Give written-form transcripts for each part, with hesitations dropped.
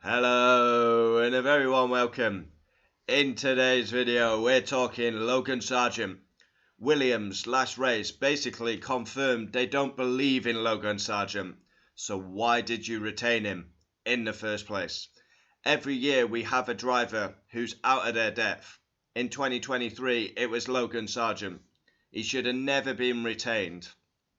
Hello and a very warm welcome. In today's video we're talking Logan Sargeant. Williams last race basically confirmed they don't believe in Logan Sargeant. So why did you retain him in the first place? Every year we have a driver who's out of their depth. In 2023 it was Logan Sargeant. He should have never been retained.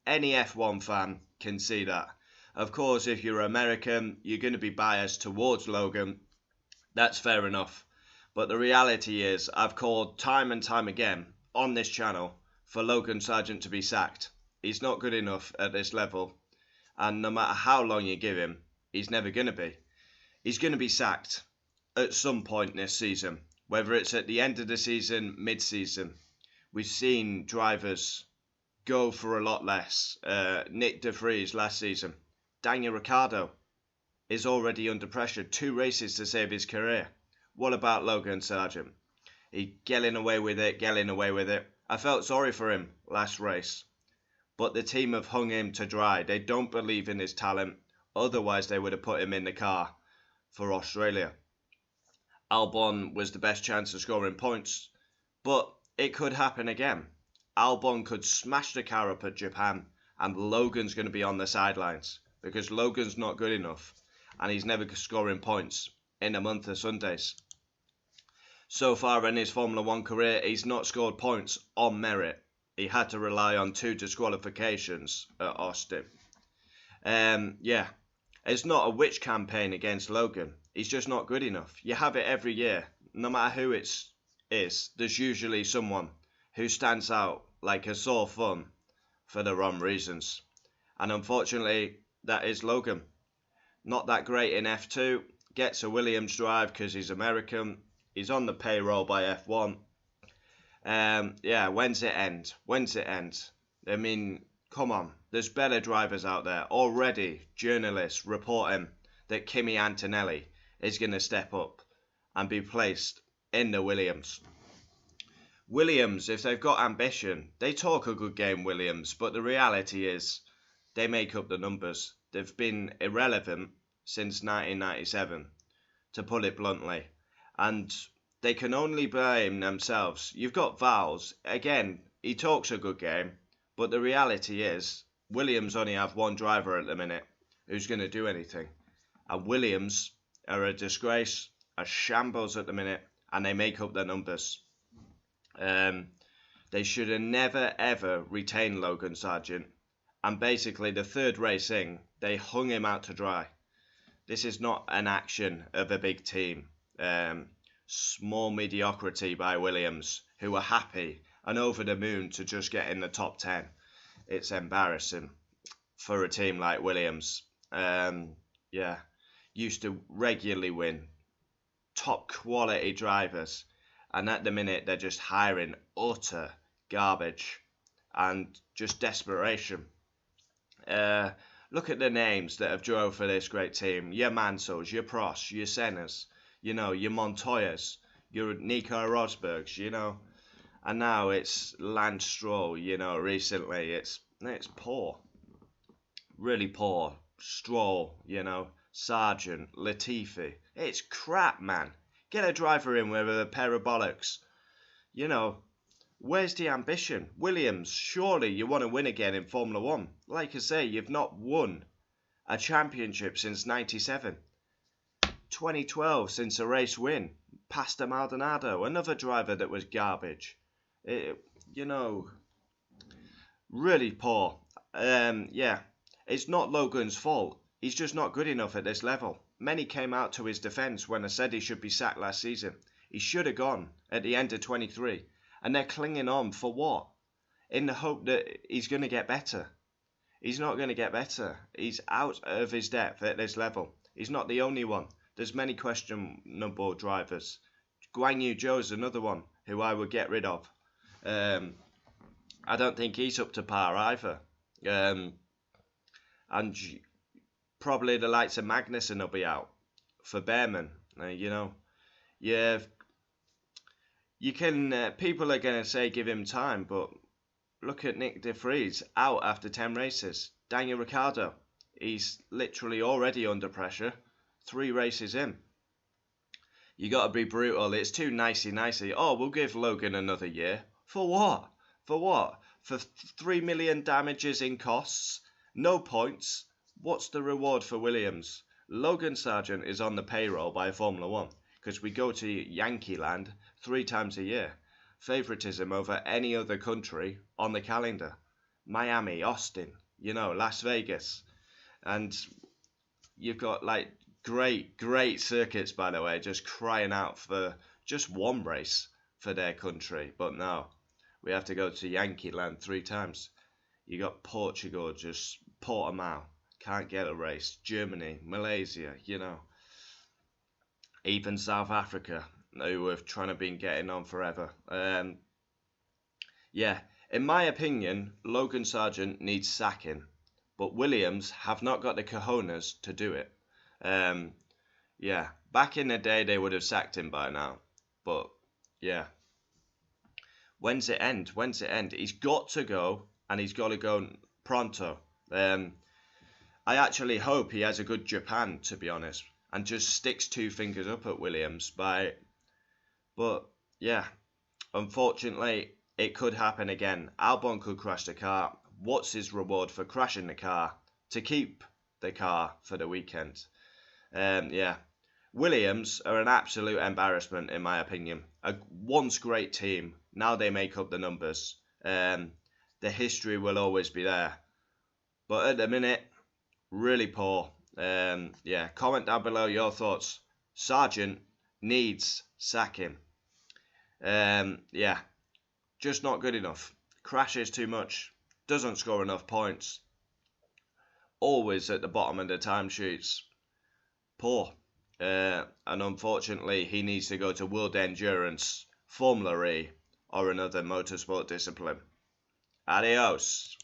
Any F1 fan can see that. Of course, if you're American, you're going to be biased towards Logan. That's fair enough. But the reality is, I've called time and time again on this channel for Logan Sargeant to be sacked. He's not good enough at this level. And no matter how long you give him, he's never going to be. He's going to be sacked at some point this season. Whether it's at the end of the season, mid-season. We've seen drivers go for a lot less. Nick De Vries last season. Daniel Ricciardo is already under pressure. 2 races to save his career. What about Logan Sargeant? He getting away with it. I felt sorry for him last race. But the team have hung him to dry. They don't believe in his talent. Otherwise they would have put him in the car for Australia. Albon was the best chance of scoring points. But it could happen again. Albon could smash the car up at Japan. And Logan's going to be on the sidelines. Because Logan's not good enough and he's never scoring points in a month of Sundays. So far in his Formula 1 career, he's not scored points on merit. He had to rely on 2 disqualifications at Austin. It's not a witch campaign against Logan. He's just not good enough. You have it every year. No matter who it is, there's usually someone who stands out like a sore thumb for the wrong reasons. And unfortunately, that is Logan. Not that great in F2. Gets a Williams drive because he's American. He's on the payroll by F1. When's it end? I mean, come on. There's better drivers out there. Already, journalists reporting that Kimi Antonelli is going to step up and be placed in the Williams. Williams, if they've got ambition, they talk a good game, Williams. But the reality is, they make up the numbers. They've been irrelevant since 1997, to put it bluntly. And they can only blame themselves. You've got Vowles. Again, he talks a good game. But the reality is, Williams only have one driver at the minute who's going to do anything. And Williams are a disgrace, a shambles at the minute, and they make up their numbers. They should have never, ever retained Logan Sargeant. And basically, the third race in, they hung him out to dry. This is not an action of a big team. Small mediocrity by Williams, who are happy and over the moon to just get in the top 10. It's embarrassing for a team like Williams. Used to regularly win. Top quality drivers. And at the minute, they're just hiring utter garbage and just desperation. Look at the names that have drove for this great team. Your Mansells, your Prost, your Sennas, your Montoyas, your Nico Rosbergs, And now it's Lance Stroll, recently. It's poor. Really poor. Stroll, Sargeant, Latifi. It's crap, man. Get a driver in with a pair of bollocks. Where's the ambition? Williams, surely you want to win again in Formula 1. Like I say, you've not won a championship since 97. 2012 since a race win. Pastor Maldonado, another driver that was garbage. Really poor. It's not Logan's fault. He's just not good enough at this level. Many came out to his defence when I said he should be sacked last season. He should have gone at the end of 23. And they're clinging on for what? In the hope that he's going to get better. He's not going to get better. He's out of his depth at this level. He's not the only one. There's many questionable drivers. Guan Yu Zhou's another one who I would get rid of. I don't think he's up to par either. And probably the likes of Magnussen will be out for Behrman. You can, people are going to say give him time, but look at Nick De Vries, out after 10 races. Daniel Ricciardo, he's literally already under pressure 3 races in. You got to be brutal. It's too nicey. Oh, we'll give Logan another year. For what? For what? For 3 million damages in costs? No points? What's the reward for Williams? Logan Sargeant is on the payroll by Formula 1 because we go to Yankee Land 3 times a year. Favoritism over any other country on the calendar. Miami, Austin, Las Vegas. And you've got like great circuits, by the way, just crying out for just one race for their country. But no, we have to go to Yankee Land 3 times. You got Portugal, just Portimao, can't get a race. Germany, Malaysia, even South Africa, who have trying to been getting on forever. Yeah, in my opinion, Logan Sargeant needs sacking, but Williams have not got the cojones to do it. Yeah, back in the day they would have sacked him by now, but yeah. When's it end? He's got to go, and he's got to go pronto. I actually hope he has a good Japan, to be honest, and just sticks 2 fingers up at Williams. But yeah, unfortunately, it could happen again. Albon could crash the car. What's his reward for crashing the car? To keep the car for the weekend. Yeah, Williams are an absolute embarrassment in my opinion. A once great team, now they make up the numbers. The history will always be there, but at the minute, really poor. Yeah, comment down below your thoughts. Sargeant needs sacking. Yeah, just not good enough. Crashes too much. Doesn't score enough points. Always at the bottom of the timesheets. Poor. And unfortunately, he needs to go to World Endurance, Formula E, or another motorsport discipline. Adios.